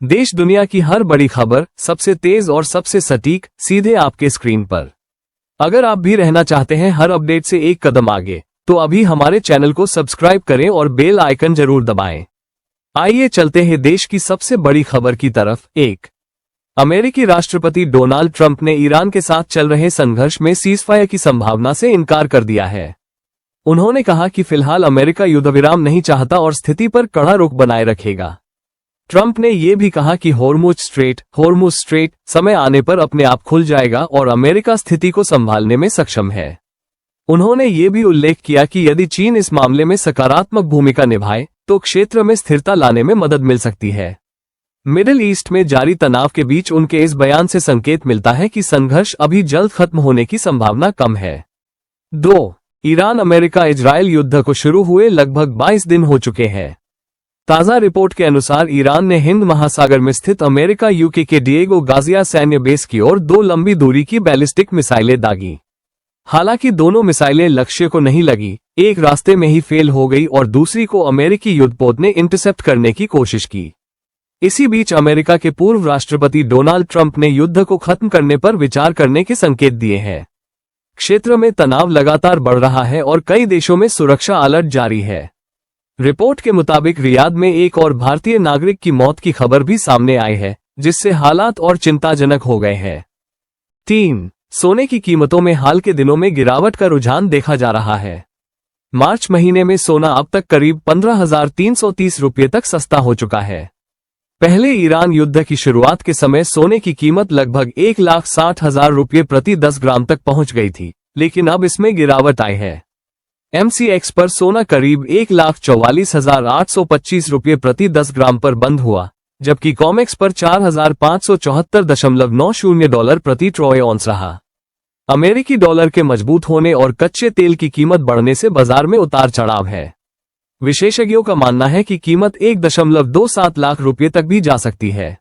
देश दुनिया की हर बड़ी खबर सबसे तेज और सबसे सटीक सीधे आपके स्क्रीन पर। अगर आप भी रहना चाहते हैं हर अपडेट से एक कदम आगे, तो अभी हमारे चैनल को सब्सक्राइब करें और बेल आइकन जरूर दबाएं। आइए चलते हैं देश की सबसे बड़ी खबर की तरफ। एक, अमेरिकी राष्ट्रपति डोनाल्ड ट्रंप ने ईरान के साथ चल रहे संघर्ष में सीजफायर की संभावना से इनकार कर दिया है। उन्होंने कहा कि फिलहाल अमेरिका युद्धविराम नहीं चाहता और स्थिति पर कड़ा रुख बनाए रखेगा। ट्रंप ने यह भी कहा कि होर्मुज स्ट्रेट समय आने पर अपने आप खुल जाएगा और अमेरिका स्थिति को संभालने में सक्षम है। उन्होंने ये भी उल्लेख किया कि यदि चीन इस मामले में सकारात्मक भूमिका निभाए तो क्षेत्र में स्थिरता लाने में मदद मिल सकती है। मिडिल ईस्ट में जारी तनाव के बीच उनके इस बयान से संकेत मिलता है कि संघर्ष अभी जल्द खत्म होने की संभावना कम है। 2, ईरान अमेरिका इजरायल युद्ध को शुरू हुए लगभग 22 दिन हो चुके हैं। ताजा रिपोर्ट के अनुसार ईरान ने हिंद महासागर में स्थित अमेरिका यूके के डिएगो गाजिया सैन्य बेस की ओर 2 लंबी दूरी की बैलिस्टिक मिसाइलें दागी। हालांकि दोनों मिसाइलें लक्ष्य को नहीं लगी, एक रास्ते में ही फेल हो गई और दूसरी को अमेरिकी युद्धपोत ने इंटरसेप्ट करने की कोशिश की। इसी बीच अमेरिका के पूर्व राष्ट्रपति डोनाल्ड ट्रंप ने युद्ध को खत्म करने पर विचार करने के संकेत दिए हैं। क्षेत्र में तनाव लगातार बढ़ रहा है और कई देशों में सुरक्षा अलर्ट जारी है। रिपोर्ट के मुताबिक रियाद में एक और भारतीय नागरिक की मौत की खबर भी सामने आई है, जिससे हालात और चिंताजनक हो गए हैं। 3, सोने की कीमतों में हाल के दिनों में गिरावट का रुझान देखा जा रहा है। मार्च महीने में सोना अब तक करीब 15,330 रुपये तक सस्ता हो चुका है। पहले ईरान युद्ध की शुरुआत के समय सोने की कीमत लगभग 1,60,000 रुपये प्रति 10 ग्राम तक पहुंच गई थी, लेकिन अब इसमें गिरावट आई है। MCX पर सोना करीब 1,44,825 रुपये प्रति 10 ग्राम पर बंद हुआ, जबकि कॉमेक्स पर 4,574.90 डॉलर प्रति ट्रॉय ऑन्स रहा। अमेरिकी डॉलर के मजबूत होने और कच्चे तेल की कीमत बढ़ने से बाजार में उतार चढ़ाव है। विशेषज्ञों का मानना है कि कीमत 1.27 लाख रुपये तक भी जा सकती है।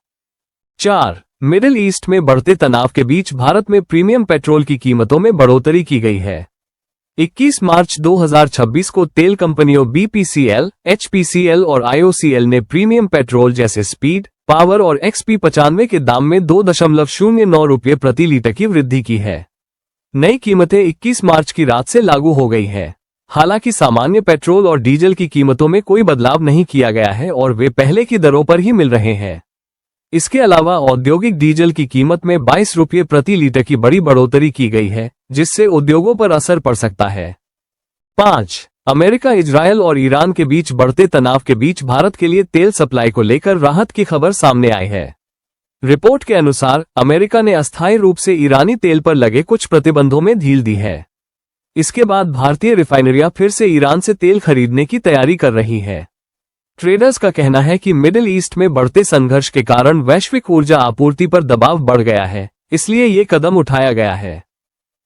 4, मिडिल ईस्ट में बढ़ते तनाव के बीच भारत में प्रीमियम पेट्रोल की कीमतों में बढ़ोतरी की गई है। 21 मार्च 2026 को तेल कंपनियों BPCL, HPCL और IOCL ने प्रीमियम पेट्रोल जैसे स्पीड, पावर और XP95 के दाम में 2.09 रुपये प्रति लीटर की वृद्धि की है। नई कीमतें 21 मार्च की रात से लागू हो गई है। हालांकि सामान्य पेट्रोल और डीजल की कीमतों में कोई बदलाव नहीं किया गया है और वे पहले की दरों पर ही मिल रहे हैं। इसके अलावा औद्योगिक डीजल की कीमत में 22 रुपये प्रति लीटर की बड़ी बढ़ोतरी की गई है, जिससे उद्योगों पर असर पड़ सकता है। 5, अमेरिका इजरायल और ईरान के बीच बढ़ते तनाव के बीच भारत के लिए तेल सप्लाई को लेकर राहत की खबर सामने आई है। रिपोर्ट के अनुसार अमेरिका ने अस्थायी रूप से ईरानी तेल पर लगे कुछ प्रतिबंधों में ढील दी है। इसके बाद भारतीय रिफाइनरियां फिर से ईरान से तेल खरीदने की तैयारी कर रही है। ट्रेडर्स का कहना है कि मिडिल ईस्ट में बढ़ते संघर्ष के कारण वैश्विक ऊर्जा आपूर्ति पर दबाव बढ़ गया है, इसलिए ये कदम उठाया गया है।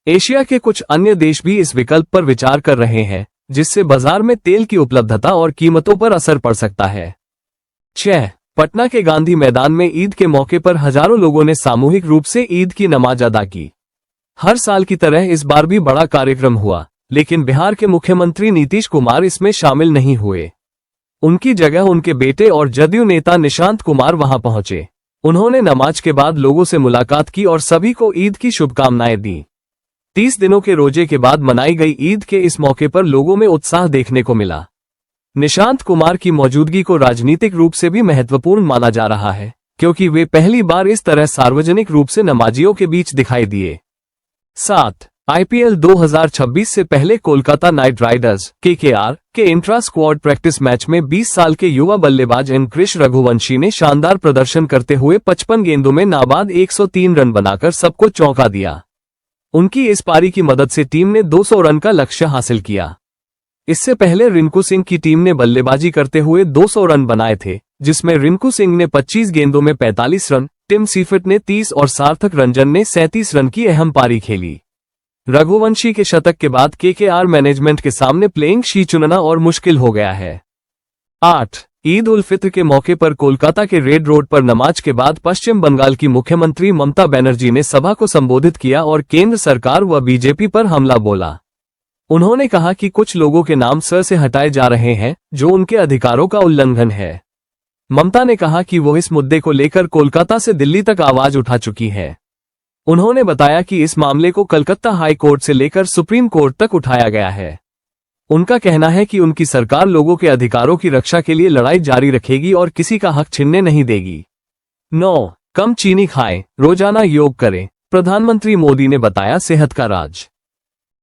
एशिया के कुछ अन्य देश भी इस विकल्प पर विचार कर रहे हैं, जिससे बाजार में तेल की उपलब्धता और कीमतों पर असर पड़ सकता है। 6, पटना के गांधी मैदान में ईद के मौके पर हजारों लोगों ने सामूहिक रूप से ईद की नमाज अदा की। हर साल की तरह इस बार भी बड़ा कार्यक्रम हुआ, लेकिन बिहार के मुख्यमंत्री नीतीश कुमार इसमें शामिल नहीं हुए। उनकी जगह उनके बेटे और जदयू नेता निशांत कुमार वहां पहुंचे। उन्होंने नमाज के बाद लोगों से मुलाकात की और सभी को ईद की शुभकामनाएं दी। 30 दिनों के रोजे के बाद मनाई गई ईद के इस मौके पर लोगों में उत्साह देखने को मिला। निशांत कुमार की मौजूदगी को राजनीतिक रूप से भी महत्वपूर्ण माना जा रहा है, क्योंकि वे पहली बार इस तरह सार्वजनिक रूप से नमाजियों के बीच दिखाई दिए। 7, IPL 2026 से पहले कोलकाता नाइट राइडर्स KKR के इंट्रा स्क्वाड प्रैक्टिस मैच में 20 साल के युवा बल्लेबाज क्रिश रघुवंशी ने शानदार प्रदर्शन करते हुए 55 गेंदों में नाबाद 103 रन बनाकर सबको चौंका दिया। उनकी इस पारी की मदद से टीम ने 200 रन का लक्ष्य हासिल किया। इससे पहले रिंकू सिंह की टीम ने बल्लेबाजी करते हुए 200 रन बनाए थे, जिसमें रिंकू सिंह ने 25 गेंदों में 45 रन, टिम सीफर्ट ने 30 और सार्थक रंजन ने 37 रन की अहम पारी खेली। रघुवंशी के शतक के बाद KKR मैनेजमेंट के सामने प्लेइंग शी चुनना और मुश्किल हो गया है। 8, ईद उल फित्र के मौके पर कोलकाता के रेड रोड पर नमाज के बाद पश्चिम बंगाल की मुख्यमंत्री ममता बनर्जी ने सभा को संबोधित किया और केंद्र सरकार व बीजेपी पर हमला बोला। उन्होंने कहा कि कुछ लोगों के नाम सर से हटाए जा रहे हैं, जो उनके अधिकारों का उल्लंघन है। ममता ने कहा कि वो इस मुद्दे को लेकर कोलकाता से दिल्ली तक आवाज उठा चुकी है। उन्होंने बताया कि इस मामले को कलकत्ता हाई कोर्ट से लेकर सुप्रीम कोर्ट तक उठाया गया है। उनका कहना है कि उनकी सरकार लोगों के अधिकारों की रक्षा के लिए लड़ाई जारी रखेगी और किसी का हक छीनने नहीं देगी। 9. कम चीनी खाएं, रोजाना योग करें, प्रधानमंत्री मोदी ने बताया सेहत का राज।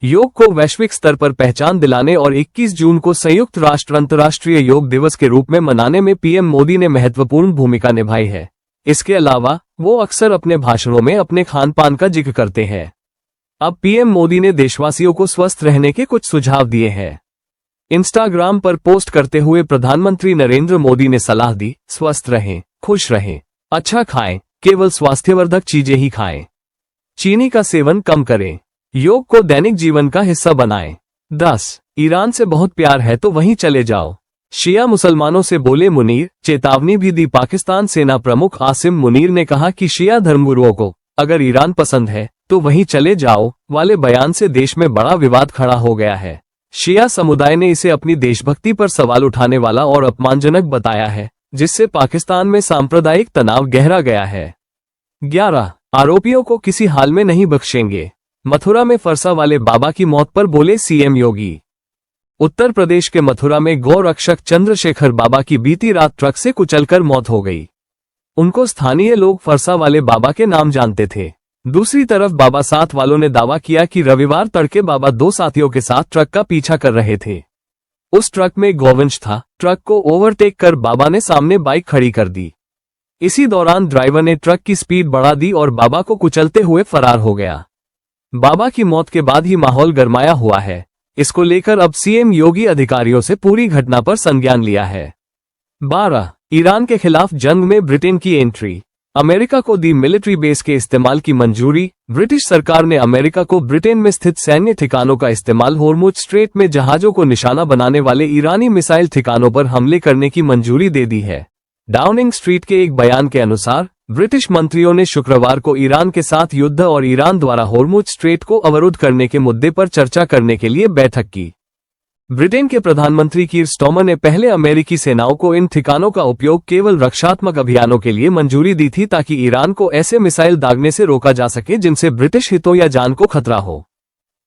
योग को वैश्विक स्तर पर पहचान दिलाने और 21 जून को संयुक्त राष्ट्र अंतर्राष्ट्रीय योग दिवस के रूप में मनाने में पीएम मोदी ने महत्वपूर्ण भूमिका निभाई है। इसके अलावा वो अक्सर अपने भाषणों में अपने खान पान का जिक्र करते हैं। अब पीएम मोदी ने देशवासियों को स्वस्थ रहने के कुछ सुझाव दिए हैं। इंस्टाग्राम पर पोस्ट करते हुए प्रधानमंत्री नरेंद्र मोदी ने सलाह दी, स्वस्थ रहें, खुश रहें, अच्छा खाएं, केवल स्वास्थ्यवर्धक चीजें ही खाएं, चीनी का सेवन कम करें, योग को दैनिक जीवन का हिस्सा बनाएं। 10. ईरान से बहुत प्यार है तो वहीं चले जाओ, शिया मुसलमानों से बोले मुनीर, चेतावनी भी दी। पाकिस्तान सेना प्रमुख आसिम मुनीर ने कहा कि शिया धर्मगुरुओं को अगर ईरान पसंद है तो वहीं चले जाओ वाले बयान से देश में बड़ा विवाद खड़ा हो गया है। शिया समुदाय ने इसे अपनी देशभक्ति पर सवाल उठाने वाला और अपमानजनक बताया है, जिससे पाकिस्तान में सांप्रदायिक तनाव गहरा गया है। 11. आरोपियों को किसी हाल में नहीं बख्शेंगे, मथुरा में फरसा वाले बाबा की मौत पर बोले सीएम योगी। उत्तर प्रदेश के मथुरा में गौ रक्षक चंद्रशेखर बाबा की बीती रात ट्रक से कुचलकर मौत हो गई। उनको स्थानीय लोग फरसा वाले बाबा के नाम जानते थे। दूसरी तरफ बाबा साथ वालों ने दावा किया कि रविवार तड़के बाबा 2 साथियों के साथ ट्रक का पीछा कर रहे थे। उस ट्रक में गौवंश था। ट्रक को ओवरटेक कर बाबा ने सामने बाइक खड़ी कर दी। इसी दौरान ड्राइवर ने ट्रक की स्पीड बढ़ा दी और बाबा को कुचलते हुए फरार हो गया। बाबा की मौत के बाद ही माहौल गरमाया हुआ है। इसको लेकर अब सीएम योगी अधिकारियों से पूरी घटना पर संज्ञान लिया है। 12. ईरान के खिलाफ जंग में ब्रिटेन की एंट्री, अमेरिका को दी मिलिट्री बेस के इस्तेमाल की मंजूरी। ब्रिटिश सरकार ने अमेरिका को ब्रिटेन में स्थित सैन्य ठिकानों का इस्तेमाल होर्मुज स्ट्रेट में जहाजों को निशाना बनाने वाले ईरानी मिसाइल ठिकानों पर हमले करने की मंजूरी दे दी है। डाउनिंग स्ट्रीट के एक बयान के अनुसार ब्रिटिश मंत्रियों ने शुक्रवार को ईरान के साथ युद्ध और ईरान द्वारा होर्मुज स्ट्रेट को अवरुद्ध करने के मुद्दे पर चर्चा करने के लिए बैठक की। ब्रिटेन के प्रधानमंत्री कीर स्टार्मर ने पहले अमेरिकी सेनाओं को इन ठिकानों का उपयोग केवल रक्षात्मक अभियानों के लिए मंजूरी दी थी ताकि ईरान को ऐसे मिसाइल दागने से रोका जा सके जिनसे ब्रिटिश हितों या जान को खतरा हो।